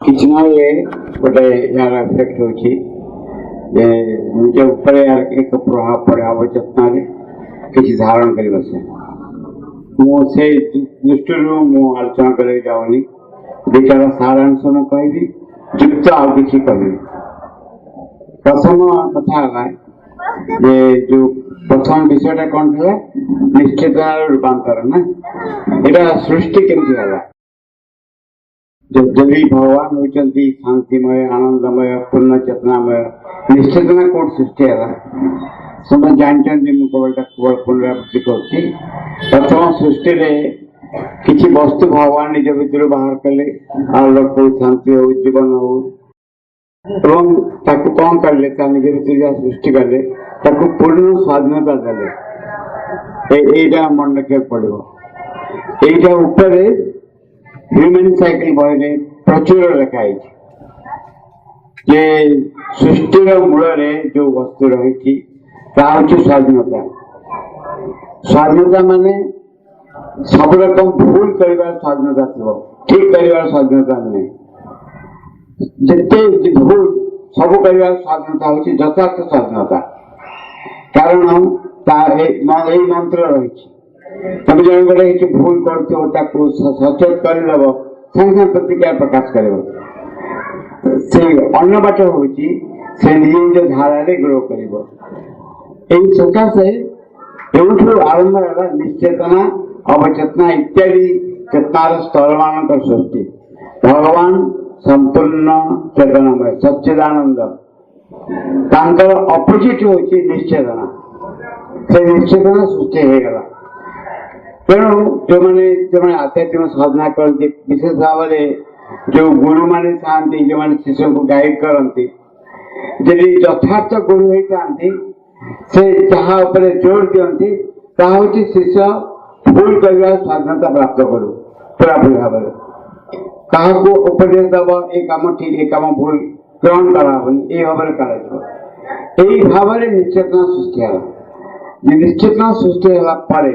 କିଛି ନହେଲେ ଗୋଟେ ଏହାର ଏଫେକ୍ଟ ହେଉଛି ଯେ ନିଜ ଉପରେ ଏକ ପ୍ରଭାବ ପଡ଼େ ଅବଚେତନାରେ କିଛି ଧାରଣ କରି ବସେ। ମୁଁ ସେ ଦୃଷ୍ଟିରୁ ମୁଁ ଆଲୋଚନା କରିବାକୁ ଯାଉନି। ଦୁଇଟାର ସାରାଂଶ ମୁଁ କହିବି, ଯୁକ୍ତ ଆଉ କିଛି କହିବି। ପ୍ରଥମ କଥା ହେଲା ଯେ ଯୋଉ ପ୍ରଥମ ବିଷୟଟା କ'ଣ ଥିଲା, ନିଶ୍ଚେତନାର ରୂପାନ୍ତର ନା। ଏଇଟା ସୃଷ୍ଟି କେମିତି ହେଲା? ଯଦି ଭଗବାନ ହଉଛନ୍ତି ଶାନ୍ତିମୟ, ଆନନ୍ଦମୟ, ପୂର୍ଣ୍ଣ ଚେତନାମୟ, ନିଶ୍ଚେତନା କୋଉଠି ସୃଷ୍ଟି ହେଲା? ସମସ୍ତେ ଜାଣିଛନ୍ତି। ମୁଁ କେବଳ ପୁନରାବୃତ୍ତି କରୁଛି। ପ୍ରଥମ ସୃଷ୍ଟିରେ କିଛି ବସ୍ତୁ ଭଗବାନ ନିଜ ଭିତରୁ ବାହାର କଲେ, ଆଲୋକ ହଉ, ଶାନ୍ତି ହଉ, ଜୀବନ ହଉ, ଏବଂ ତାକୁ କ'ଣ କଲେ? ତା ନିଜ ଭିତରୁ ଯାହା ସୃଷ୍ଟି କଲେ ତାକୁ ପୂର୍ଣ୍ଣ ସ୍ୱାଧୀନତା ଦେଲେ। ଏଇଟା ମନେ ରଖିବାକୁ ପଡିବ। ଏଇଟା ଉପରେ ହ୍ୟୁମାନ୍ ସାଇକେଲ ବହିରେ ପ୍ରଚୁର ଲେଖା ହେଇଛି ଯେ ସୃଷ୍ଟିର ମୂଳରେ ଯୋଉ ବସ୍ତୁ ରହିଛି ତାହା ହଉଛି ସ୍ୱାଧୀନତା। ସ୍ୱାଧୀନତା ମାନେ ସବୁ ରକମ ଭୁଲ କରିବାର ସ୍ୱାଧୀନତା ଥିବ, ଠିକ କରିବାର ସ୍ୱାଧୀନତା ନୁହେଁ। ଯେତେ ଭୁଲ ସବୁ କରିବାର ସ୍ୱାଧୀନତା ହଉଛି ଯଥାର୍ଥ ସ୍ୱାଧୀନତା। କାରଣ ଏଇ ମନ୍ତ୍ର ରହିଛି, ତମେ ଜଣଙ୍କର କିଛି ଭୁଲ କରୁଥିବ ତାକୁ ସଚେତ କରିଦେବ, ସାଙ୍ଗେ ସାଙ୍ଗେ ପ୍ରତିକ୍ରିୟା ପ୍ରକାଶ କରିବ। ସେ ଅନ୍ୟ ବାଟ ହଉଛି ସେ ନିଜ ନିଜ ଧାରାରେ ଗ୍ରୋ କରିବ। ଏଇ ସକାଶେ ଏଉଠୁ ଆରମ୍ଭ ହେଲା ନିଶ୍ଚେତନା, ଅବଚେତନା ଇତ୍ୟାଦି ଚେତନାର ସ୍ତର ମାନଙ୍କର ସୃଷ୍ଟି। ଭଗବାନ ସମ୍ପୂର୍ଣ୍ଣ ଚେତନାମୟ, ସଚ୍ଚିଦାନନ୍ଦ। ତାଙ୍କର ଅପୋଜିଟ୍ ହଉଛି ନିଶ୍ଚେତନା। ସେ ନିଶ୍ଚେତନା ସୃଷ୍ଟି ହେଇଗଲା। ତେଣୁ ଯୋଉମାନେ ଆଧ୍ୟାତ୍ମିକ ସାଧନା କରନ୍ତି, ବିଶେଷ ଭାବରେ ଯୋଉ ଗୁରୁମାନେ ଥାଆନ୍ତି, ଯୋଉମାନେ ଶିଷ୍ୟଙ୍କୁ ଗାଇଡ୍ କରନ୍ତି, ଯଦି ଯଥାର୍ଥ ଗୁରୁ ହେଇଥାନ୍ତି, ସେ ଯାହା ଉପରେ ଜୋର ଦିଅନ୍ତି ତାହା ହଉଛି ଶିଷ୍ୟ ଭୁଲ କରିବାର ସ୍ୱାଧୀନତା ପ୍ରାପ୍ତ କରୁ ପୁରାପୁରି ଭାବରେ। କାହାକୁ ଉପଦେଶ ଦବ, ଏ କାମ ଠିକ, ଏ କାମ ଭୁଲ ଗ୍ରହଣ କରାହବନି, ଏଇ ଭାବରେ କରାଯିବ। ଏଇ ଭାବରେ ନିଶ୍ଚେତନା ସୃଷ୍ଟି ହେଲା। ନିଶ୍ଚେତନା ସୃଷ୍ଟି ହେଲା ପରେ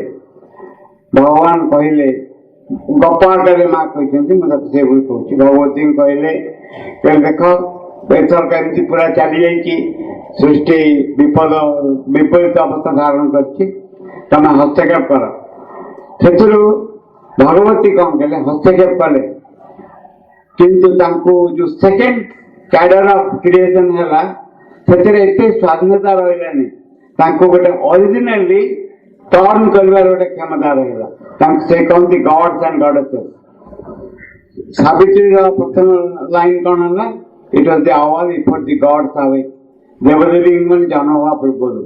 ଭଗବାନ କହିଲେ, ଗପ ଆକାରରେ ମା କହିଛନ୍ତି, ମୁଁ ତାକୁ ସେଭଳି କହୁଛି। ଭଗବତୀ କହିଲେ ଦେଖ ଏଥର କେମିତି ପୁରା ଚାଲି ଯାଇଛି, ସୃଷ୍ଟି ବିପରୀତ ଅବସ୍ଥା ଧାରଣ କରିଛି, ତମେ ହସ୍ତକ୍ଷେପ କର। ସେଥିରୁ ଭଗବତୀ କ'ଣ କଲେ? ହସ୍ତକ୍ଷେପ କଲେ। କିନ୍ତୁ ତାଙ୍କୁ ଯୋଉ ସେକେଣ୍ଡ କ୍ୟାଡର ଅଫ କ୍ରିଏସନ ହେଲା, ସେଥିରେ ଏତେ ସ୍ୱାଧୀନତା ରହିଲାନି। ତାଙ୍କୁ ଗୋଟେ ଅରିଜିନାଲି ଟର୍ନ କରିବାର ଗୋଟେ କ୍ଷମତା ରହିଲା। ତାଙ୍କୁ ସେ କହନ୍ତି ଗଡ୍ସ ଆଣ୍ଡ ଗଡେସେସ୍। ସାବିତ୍ରୀର ପ୍ରଥମ ଲାଇନ କ'ଣ ହେଲା? It was the hour before the gods awake. ଦେବଦେବୀ ମାନେ ଜନ୍ମ ହେବା ପୂର୍ବରୁ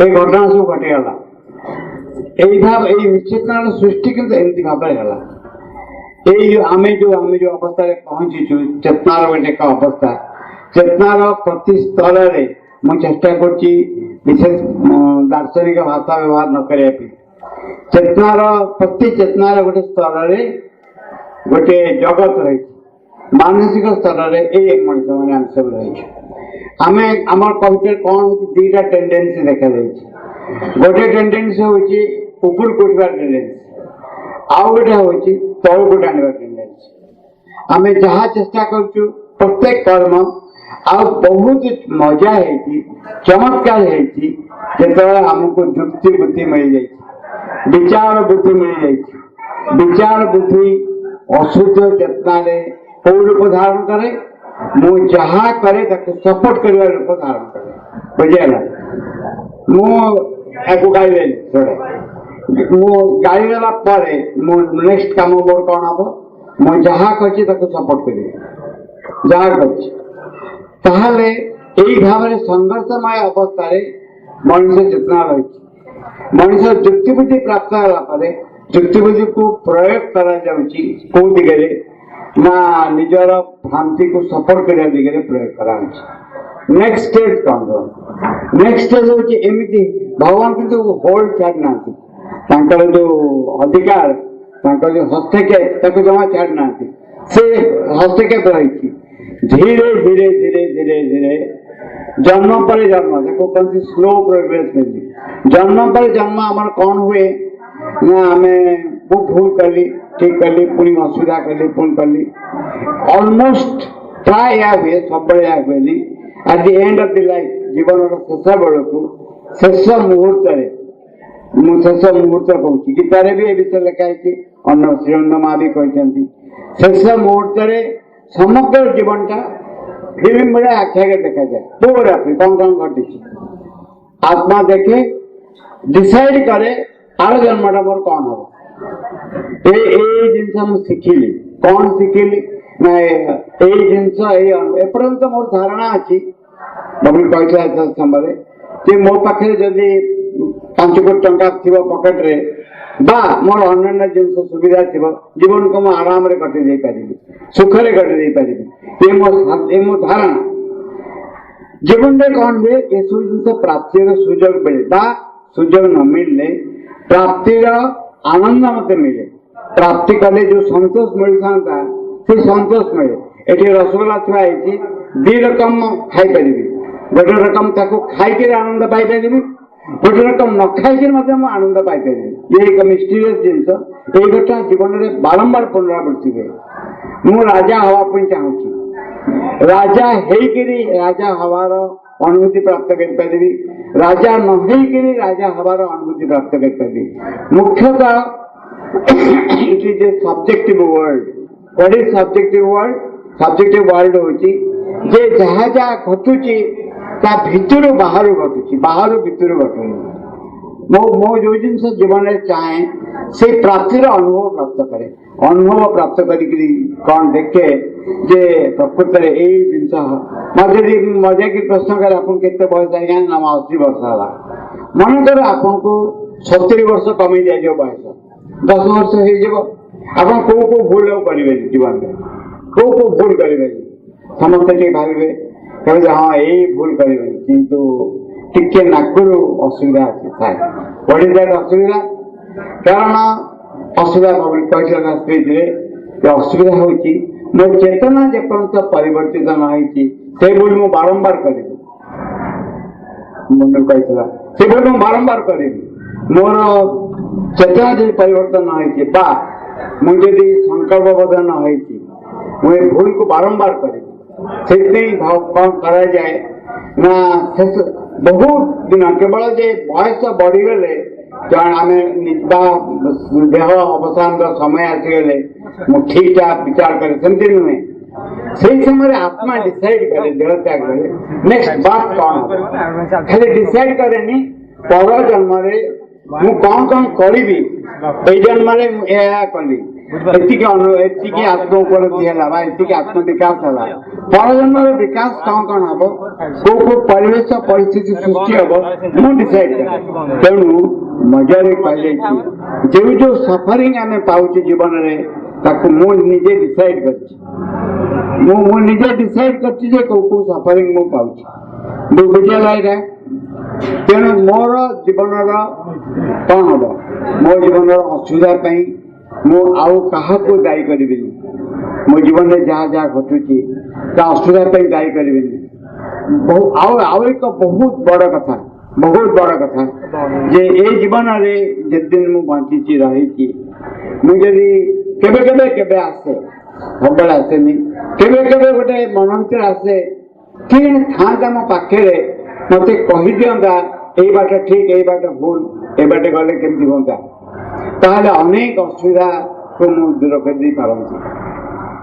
এই ଘଟଣା ସବୁ ଘଟିଗଲା। ଏଇ ନିଶ୍ଚେତନାର ସୃଷ୍ଟି କିନ୍ତୁ ଏମିତି ଭାବରେ ହେଲା। ଆମେ ଯୋଉ ଅବସ୍ଥାରେ ପହଞ୍ଚିଛୁ, ଚେତନାର ଗୋଟେ ଏକ ଅବସ୍ଥା। ଚେତନାର ପ୍ରତି ସ୍ତରରେ ମୁଁ ଚେଷ୍ଟା କରୁଛି ବିଶେଷ ଦାର୍ଶନିକ ଭାଷା ବ୍ୟବହାର ନ କରିବା ପାଇଁ। ପ୍ରତି ଚେତନାର ଗୋଟେ ସ୍ତରରେ ଗୋଟେ ଜଗତ ରହିଛି। ମାନସିକ ସ୍ତରରେ ଏଇ ମଣିଷ ମାନେ ଆମେ ସବୁ ରହିଛୁ। ଆମର କବିତାରେ କ'ଣ ହଉଛି? ଦିଟା ଟେଣ୍ଡେନ୍ସି ଦେଖାଯାଇଛି। ଗୋଟେ ଟେଣ୍ଡେନ୍ସି ହଉଛି ଉପରକୁ ଉଠିବାର ଟେଣ୍ଡେନ୍ସି, ଆଉ ଗୋଟେ ହଉଛି ତଳକୁ ଟାଣିବାର ଟେଣ୍ଡେନ୍ସି। ଆମେ ଯାହା ଚେଷ୍ଟା କରୁଛୁ ପ୍ରତ୍ୟେକ କର୍ମ, ଆଉ ବହୁତ ମଜା ହେଇଛି, ଚମତ୍କାର ହେଇଛି ଯେତେବେଳେ ଆମକୁ ଯୁକ୍ତି ବୁଦ୍ଧି ମିଳିଯାଇଛି, ବିଚାର ବୁଦ୍ଧି ମିଳିଯାଇଛି। ବିଚାର ବୁଦ୍ଧି ଅଶୁଦ୍ଧ ଚେତନାରେ କୋଉ ରୂପ ଧାରଣ କରେ? ମୁଁ ଯାହା କରେ ତାକୁ ସପୋର୍ଟ କରିବା ରୂପ ଧାରଣ କରେ। ବୁଝିହେଲା? ମୁଁ ଏହାକୁ ଗାଇଦେଲି, ମୁଁ ଗାଇଦେଲା ପରେ ମୁଁ ନେକ୍ସଟ କାମ ମୋର କ'ଣ ହବ? ମୁଁ ଯାହା କରିଛି ତାକୁ ସପୋର୍ଟ କରିବି, ଯାହା କରିଛି। ତାହେଲେ ଏଇ ଭାବରେ ସଂଘର୍ଷମୟ ଅବସ୍ଥାରେ ମଣିଷ ଚେତନା ରହିଛି। ମଣିଷ ଯୁକ୍ତିବୁଦ୍ଧି ପ୍ରାପ୍ତ ହେଲା ପରେ ଯୁକ୍ତିବୁଦ୍ଧିକୁ ପ୍ରୟୋଗ କରାଯାଉଛି କୋଉ ଦିଗରେ? ନା ନିଜର ଭ୍ରାନ୍ତିକୁ ସପୋର୍ଟ କରିବା ଦିଗରେ ପ୍ରୟୋଗ କରାଯାଉଛି। ନେକ୍ସଟ ଷ୍ଟେଜ କ'ଣ? ନେକ୍ସଟ ଷ୍ଟେଜ ହଉଛି ଏମିତି, ଭଗବାନ କିନ୍ତୁ ହୋଲ୍ଡ ଛାଡ଼ିନାହାନ୍ତି। ତାଙ୍କର ଯୋଉ ଅଧିକାର, ତାଙ୍କର ଯୋଉ ହସ୍ତକ୍ଷେପ, ତାକୁ ଜମା ଛାଡ଼ିନାହାନ୍ତି। ସେ ହସ୍ତକ୍ଷେପ ରହିଛି। ଧୀରେ ଧୀରେ ଧୀରେ ଧୀରେ ଧୀରେ ଜନ୍ମ ପରେ ଜନ୍ମ, ତାକୁ କହନ୍ତି ସ୍ଲୋ ପ୍ରୋଗ୍ରେସ। ଜନ୍ମ ପରେ ଜନ୍ମ ଆମର କ'ଣ ହୁଏ? ନା ମୁଁ ଭୁଲ କଲି, ठीक कली पुणी असुविधा कली पुणी कली ऑलमोस्ट प्राय या हुए सब या हुए at the end of the life जीवन शेष बेल को शेष मुहूर्त शेष मुहूर्त कहूँ गीतार भी ए विषय लिखाई अन्न श्रीअन्न माँ भी कहते शेष मुहूर्त समग्र जीवनटा फिल्म भाया आखिया देखा जाए पूरा कौन कौन घटी आत्मा देखे डिसाइड करे आर जन्मटा मोर कौन हम जिन शिखिली कौन शिखिली ना जिनस एपर्यंत मोर धारणा अच्छी बबुल कहता समय कि मो पाखे जदि 5 कोटी टंका थी पकेट रे बा मोर अन्य जिन सुविधा थी जीवन को मुझे आराम से कटि दे पारि सुखरे कटि दे पारि मो धारणा जीवन में कौन हुए ये सब जिन प्राप्तिर सुजोग मिले सुजोग न मिलने प्राप्तिर आनंद मत मिले प्राप्ति कले जो संतोष मिल था से संतोष मिले ये रसगोला थी 2 रकम खाई पारि गोटे रकम खाई आनंद पाई पारि गोटे रकम न खाई आनंद पाई पारि ये एक मिस्टीरियस जिनस ये घटना जीवन में बारंबार पुनरावृत्ति हुए मु राजा हवाई चाहूँगी राजा हेकरी राजा हवार अनुभूति प्राप्त करी राजा नई राजा हवार अनुभूति प्राप्त करी मुख्यतः it is a subjective world what is subjective world होची जे जहाँ जहाँ घटुची ता भितर बाहर घटुची बाहर भितर घटुनी मो जो जिन जीवन में चाहे से प्राप्तिर अनुभव प्राप्त करे अनुभव प्राप्त करी कौन देखे जे प्रकृत यही जिन मजे मजा की प्रश्न करे आप केते बयस आज्ञा ना 80 वर्ष है मन कर आपको 70 वर्ष कमी जाए बयस 10 वर्ष हो कौ भूल करेंगे जीवन में कौ भूल करेंगे समस्त भावे कहे हाँ यही भूल करेंगे किंतु टिके नाकरू असुविधा अच्छी व्हाट इज दैट असुविधा कारण असुविधा कहला स्पीच असुविधा हूँ मो चेतना जेपर्यंत परिवर्तित न हो मु बारंबार करी कहला से मु बारंबार करी मोर चेतना जो परिवर्तन न हो मुझे संकल्पबद्ध न हो भूल को बारंबार करी से कौन करा जाए ना बहुत दिन केवल जे बयस बढ़ीगले आम देह अवसान समय आसीगले ठीक ठाक विचार करे सेमती नुहे से समय आत्मा डिसाइड करे देह त्याग करे नेक्स्ट बात कौन खाली डिसाइड करे पर जन्म मु कौन कौन करी ए जन्म कली एति आत्म उपलब्धि है आत्म विकास है पर जन्म विकास कौन कौन हम को परिवेश परिस्थिति सृष्टि हम मु डिसाइड करे तेणु मजारे कह जो जो सफरिंग आम पाचे जीवन में मु निजे डिसाइड कर डिसाइड कर सफरिंग मु पाऊँ बुझे तेणु मोर जीवन कौन हम मो जीवन असुविधा मु आउ क्या दायी करी मो जीवन में जहाँ जहाँ घटुची असुविधा दायी करी आउ एक बहुत बड़ कथा जे ए जीवन में जिन मु बंची रही मुझे केबे आसे सब आसेनी केबे गोटे मन भर आसे किए था मो पाखे मत कही दिंता यही बाट ठीक यही बाट भूल ए बाटे गले केमती होता ताहले अनेक असुविधा को मु दूर कर दी पारंती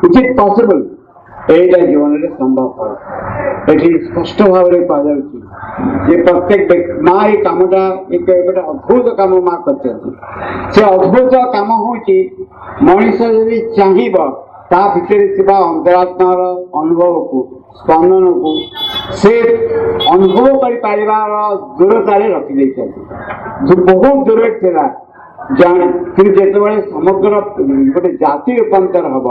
इज इट पॉसिबल एटा जीवन में संभव ये स्पष्ट भाव में कह प्रत्येक माँ ये कामटा एक अद्भुत काम माँ कर अद्भुत काम हूँ मनीष यदि चाहिए ता भितर अंतरात्मार अनुभव को स्पंदन को से अनुभव कर दूरतार रखी बहुत दूर था जिते समग्र गोटे जाति रूपांतर हम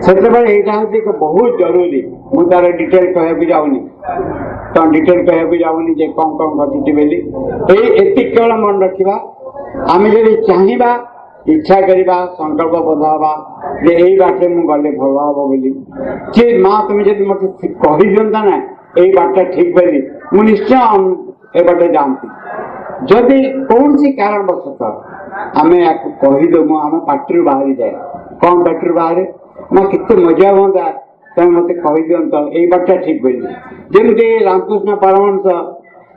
से यहाँ बहुत जरूरी मुझे तार डिटेल कहूँ जाऊनी तो डिटेल कहूँ जाऊनी जे कौन कौन घटी बोली ये केवल मन रखा आम जब चाहिए इच्छा करवा संकल्पबद्ध हवा जे यही बाटे मु गले भल हम बोली कि माँ तुम जब मत कही दिंता ना यही बाटा ठीक बोली मुझे निश्चय ए बाटे जानती जदि कौन सी कारणवश आमे कहीदेमु आम पार्टी बाहरी जाए कौन पार्टी बाहर ना कितने मजा हाँ तुम मत कही दिंत ये बाटा ठीक बोली जमी रामकृष्ण परमहंस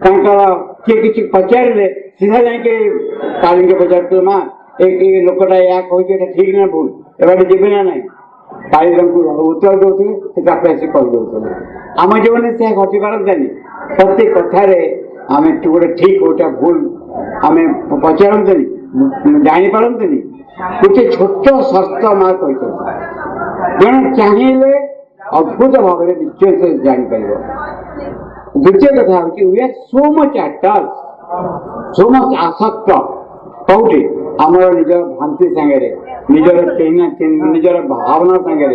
किए किसी पचारे सीधा जाके काली पचार माँ ये लोकटा या कही ठीक ना भूल एबारे जीवे ना ना काली उत्तर दौले आसी कहीदे आम जो से घटी पारती प्रत्येक कथार आम गोटे ठीक गोटा भूल आम पचारती जापारती गोटे छोट शर्त माँ कही जड़े चाहिए अद्भुत भाव में निश्चय से जापर द्वितीय कथा we are so much attach so much आसक्त कौटे आमर निज भ्रांति सांगे निजर निजर भावना सांगे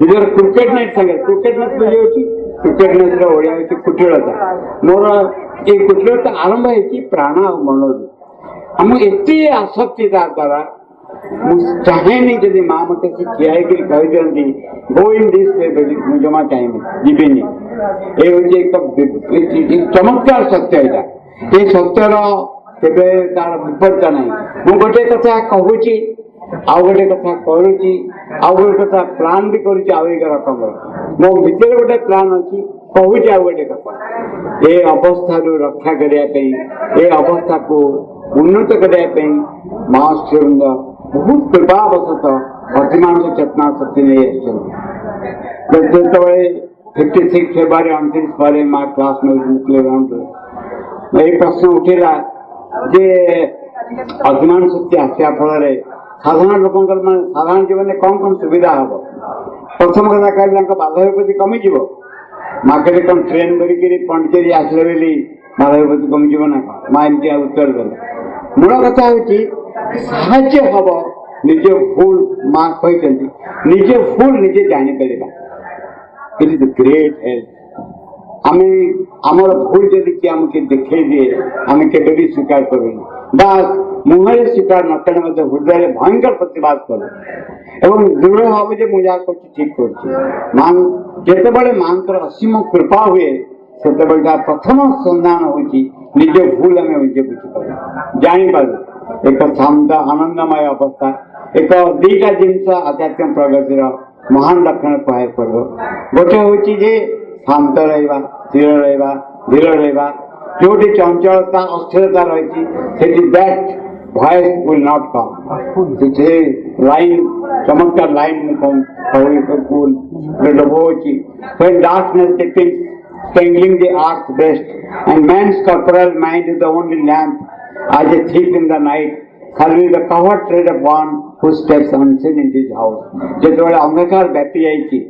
निजर क्रिकेट मैच सांगे क्रिकेट मैच बुझे क्रिकेट मैच ओडिया हूँ कुटिलता मोर ये कुटिलता आरंभ है प्राण और मनोज आम एत आसक्ति द्वारा चाहेनी जब माँ मत ठिया कही दिखती गो इन दिस मुझे जमा चाहिए जीवेनि ये हूँ चमत्कार सत्य यहाँ ये सत्यर के तार विपरीत ना मु गोटे कथा कहूँ आउ गोटे कथा करुच्ची आउ गोटे कथा प्लान भी करुच्ची आउ एक रकम मो भीतर गोटे प्लान अच्छी कहूँ आउ गोटे कथा ये अवस्था रक्षा करने ये अवस्था को उन्नत करने माँ श्रीवृंद बहुत कृपावशत अतिमानस चेतना शक्ति नहीं जो 56 फेब्रुआरी 29 पर माँ क्लास प्लेग्राउंड ये प्रश्न उठेगा जे अतिमान शक्ति आसा फल साधारण लोक साधारण जीवन कौन कौन सुविधा हम प्रथम कथा कहले बाधा विपत्ति कमिज मार्केट कौन ट्रेन धरिकी पंडिचेरी आसले बोली बाधा विपत्ति कमिज ना माँ एमती उत्तर देते मूल कथा हूँ साहाय्य हम निज भूल माँ कहते निजे भूल निजे जापर इट इज ग्रेट हेल्प आम आमर भूल जदि किए आमके देखे दिए आम के स्वीकार करूँ मुहरे स्वीकार न कले हृदय भयंकर प्रतिवाद करूँ दृढ़ भाव जे मुझे ठीक कर माँ असीम कृपा हुए से प्रथम संधान हूँ निज भूल आम निजे बुझीपार जापर एक शांत आनंदमय अवस्था एक दीटा जिनस आध्यात्म प्रगतिर महान लक्षण कह पड़ो गोटे हूँ शांत रहा स्थिर रहा धीर रहा जो चंचलता अस्थिरता रही that voice will not come line चमत्कार line when darkness depicts strangling the earth's breast and man's corporal mind is the only lamp as a thief in the night shall be the covered tread of one who steps unseen in his house जो अंधकार व्यापी जाइए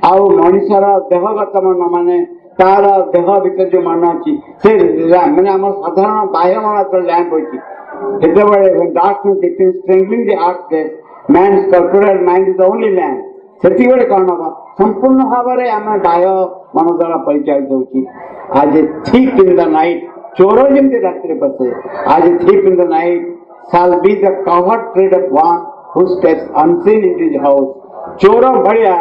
आउ मनुष्यर देहगत मन माने तार देह भीतर जो मन अच्छी से मैंने आम साधारण बाह्य मन लैंप होते darkness dipping strangling the earth man's corporal mind is the only lamp से कौन हम संपूर्ण भाव में आम बाह्य मन द्वारा परिचालित होची आज थिक इन द नाइट चोर जमी रात्रि बसे आज thick in the night shall be the covered tread of one who steps unseen into his house चोर भड़िया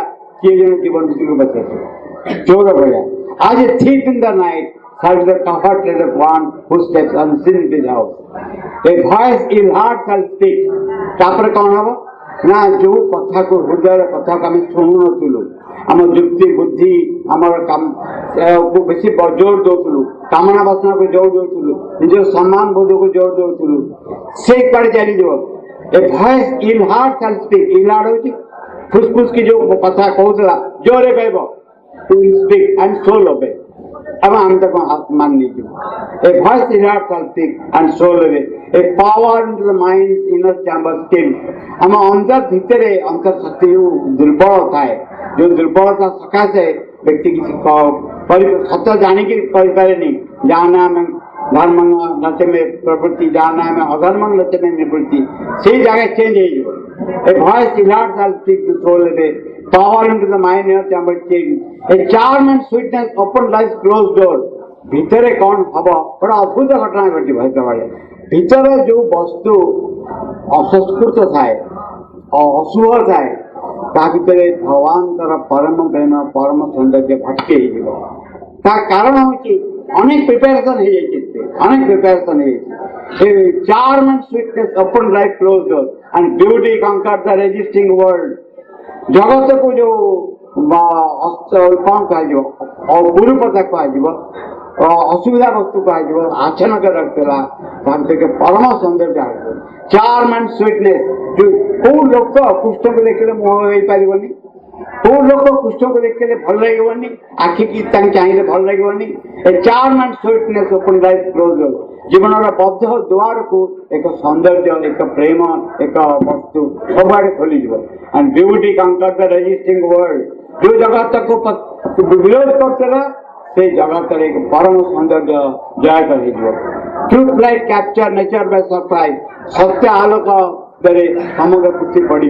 किए जन जीवन को बचे चोर भड़िया आज thief in the night shall be the covered tread of one who steps unseen into his house a voice in heart shall speak तापर कौन हम ना जो कथा को हृदय कथा को आम शुणु नु आम युक्ति बुद्धि आमर काम को बेसी जोर दौलु कामना वासना को जोर दौलु निज सम्मान बोध को जोर दौलु से कड़े चली a voice in heart shall speak in heart होची फुसफुस की जो कथा कहूला जोरे कहबो टू स्पीक एंड सोल ओबे अब हम तक मान लीजिए a voice in heart shall speak and soul obey a power into the mind inner chamber still हम अंतर भितरे अंतर शक्ति दुर्बल थाए जो दुर्बलता सकाशे व्यक्ति किसी सत जानिक जहाँ नाम धर्म नचे में प्रवृत्ति जहाँ नाम अधर्म नचे में निवृत्ति से जगह चेंज हो voice in heart shall speak to soul obey power into the mind inner chamber still a charm and sweetness open lies close door भितर कौन हम गोटे अद्भुत घटना घटे भितर जो वस्तु असंस्कृत थाए अशुभ थाए भीतर भगवान परम प्रेम परम सौंदर्य भटके कारण हूँ अनेक प्रिपेरेसन अनेक preparation charm and sweetness open like closed door, and beauty conquered the resisting world. जगत को जो कौन कह गुरुपता कह असुविधा वस्तु कह आचरण कर रखा परम सौंदर्य चार्म एंड स्वीटनेस कौ लोक कुष्ठ को देखने मुह हो पारनि कौ लोक कुष्ठ को देखने भल लगे आखि की चाहिए भल लगे ए charm and sweetness open life close जीवन बद्ध द्वार को एक सौंदर्य एक प्रेम एक वस्तु सबुआड़े खोल एंड ब्यूटी कंकर द रेजिस्टिंग वर्ल्ड जो जगत को विरोध करते से जगत एक परम सौंदर्य जय कर truth light capture nature by surprise सत्य आलोक समग्र पृथ्वी पड़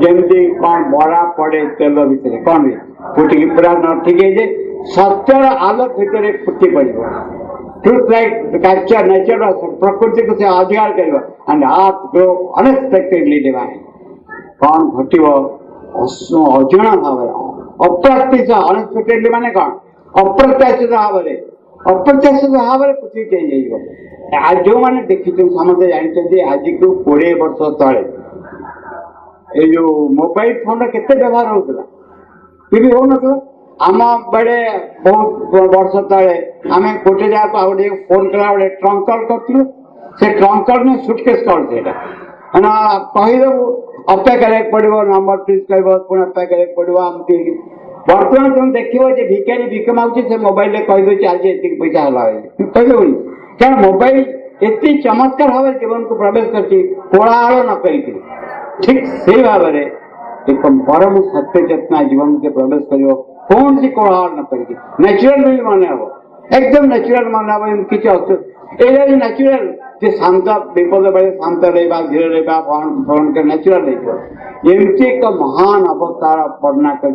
जमी कौन बड़ा पड़े तेल भितर कौन फुटिकी पूरा न ठीक है सत्यर आलोक भितर फुटी पड़ ट्रूथ लाइट कैप्चर नेचर प्रकृति को से अधिकार कर and earth grow unexpectedly divine कौन घट अजणा भाव अप्रत्याशित अनएक्सपेक्टेडली माने कौन अप्रत्याशित भाव अप्रत्याशित भाव पृथ्वी चेंज हो आज जो मैंने देखी समझे जानते आज को 20 वर्ष तले ये जो मोबाइल फोन केते व्यवहार होता टीवी हो ना आम बेड़े बहुत वर्ष तले आम गोटे जगह गोटे फोन कला बेले ट्रंक कॉल करूँ से ट्रंक कॉल में सुटकेस कॉल से कहीदेव अपेक्षा पड़ो नंबर प्लीज कह पुणी अपेक्षा पड़ो आमती बर्तमान तुम देखो भिखारी भिक मांगे से मोबाइल कहीदे आज ये पैसा है कहदेवनी क्या मोबाइल एति चमत्कार भाव जीवन को प्रवेश कर कोलाहल न कर ठीक से भाव में एक परम सत्य चेतना जीवन से प्रवेश कर कौन सी कोलाहल न कर नेचुरल भी मन हम एकदम नेचुरल मन हम किसी नेचुरल जे शांत विपद बेले शांत रहा धीरे रहा फरण कर नेचुरल एमती एक महान अवस्थार वर्णना कर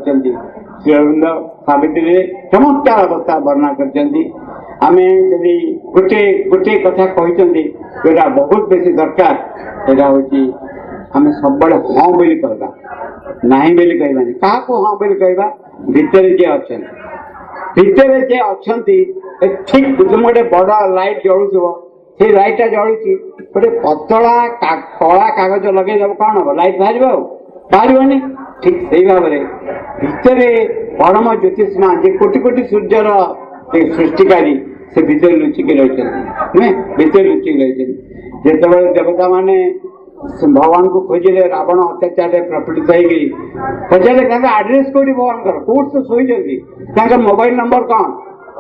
श्री अरविंद सावित्री चमत्कार अवस्था वर्णना कर आम जदि गोटे गोटे कथा कहते जोटा बहुत बेसी दरकार यहाँ हूँ आम सब हाँ बोली कहवा ना बोली कहबानी क्या हाँ बोली कहवा भितर जे अच्छा भितर जे अच्छा ठीक गोटे बड़ लाइट जलुव से लाइटा जलुची गोटे पतला कला कागज लगे कौन हम लाइट बाहर बाहर ठीक से भाव में भितर परम ज्योतिषमा जे कोटि कोटि सूर्यर सृष्टिकारी से भीतर लुचिकी रही नुहे भीतर लुचिकी रही जिते देवता माने भगवान को खोजिले रावण अत्याचार प्रपीड़ित होचारे आड्रेस कौटी भगवान कौट तो शोची मोबाइल नंबर कौन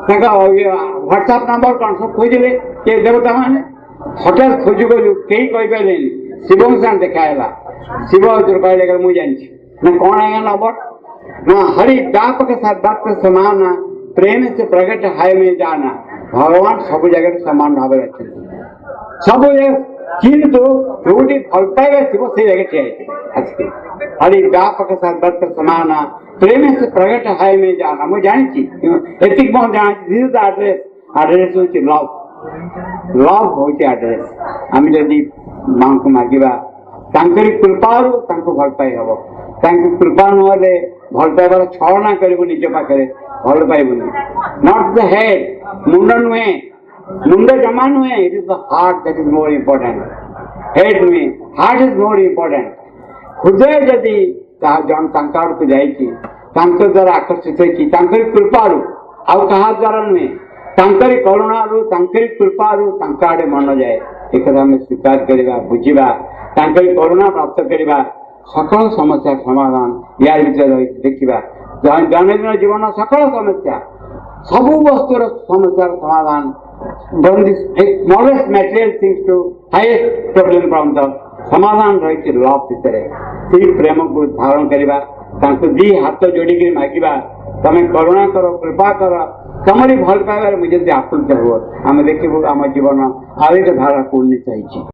व्हाट्सएप नंबर कौन सब खोजिले ये देवता माने हठात खोजु खोजु कई कहीपारे शिव साथ देखा शिव कहले मुझे जानी ना कौन आएगा नंबर ना हरि व्याप के साथ बात समाना प्रेम से प्रकट है में जाना भगवान सब जगह समान भाव अच्छे सब जगह किंतु जोटी भल पाइबा थी से जगह ठिया हरि व्यापक साथ बात समाना प्रेम से प्रकट है में जाना मुझे जानी एतिक मैं जानी दिस इज एड्रेस एड्रेस हूँ लव लव हूँ एड्रेस आम जदि माँ को मागिबा तांकरी कृपारू भल पाई हम कृपा नहले भल पाइबार छलना करू निज पाखे भल पाइबुनि नॉट द हेड मुंड नुहे मुंड जमा नुहे it is the heart that is more important head नुहे हार्ट इज मोर इम्पोर्टेंट हृदय जदि जन तांका को जाइए द्वारा आकर्षित होती कृपारू आउ कहा द्वारा नुहे तांकरी करुणारू तांकरी कृपारू तांका आड़े मन जाए एक आम स्वीकार करवा बुझा तांकरी करुणा प्राप्त करवा सकल समस्या समाधान यार भीतर रही देखा दैनंदिन जीवन सकल समस्या सब वस्तुर समस्या समाधान smallest material things to highest problem from the समाधान रही लव भितर से प्रेम को धारण करवा दी हाथ जोड़ी मागिबा तमें करुणा कर कृपा कर तमरी भल पाइबार मुझे आकुलता हुआ आम देखू आम जीवन आवेग धारा को उन्नीत होती।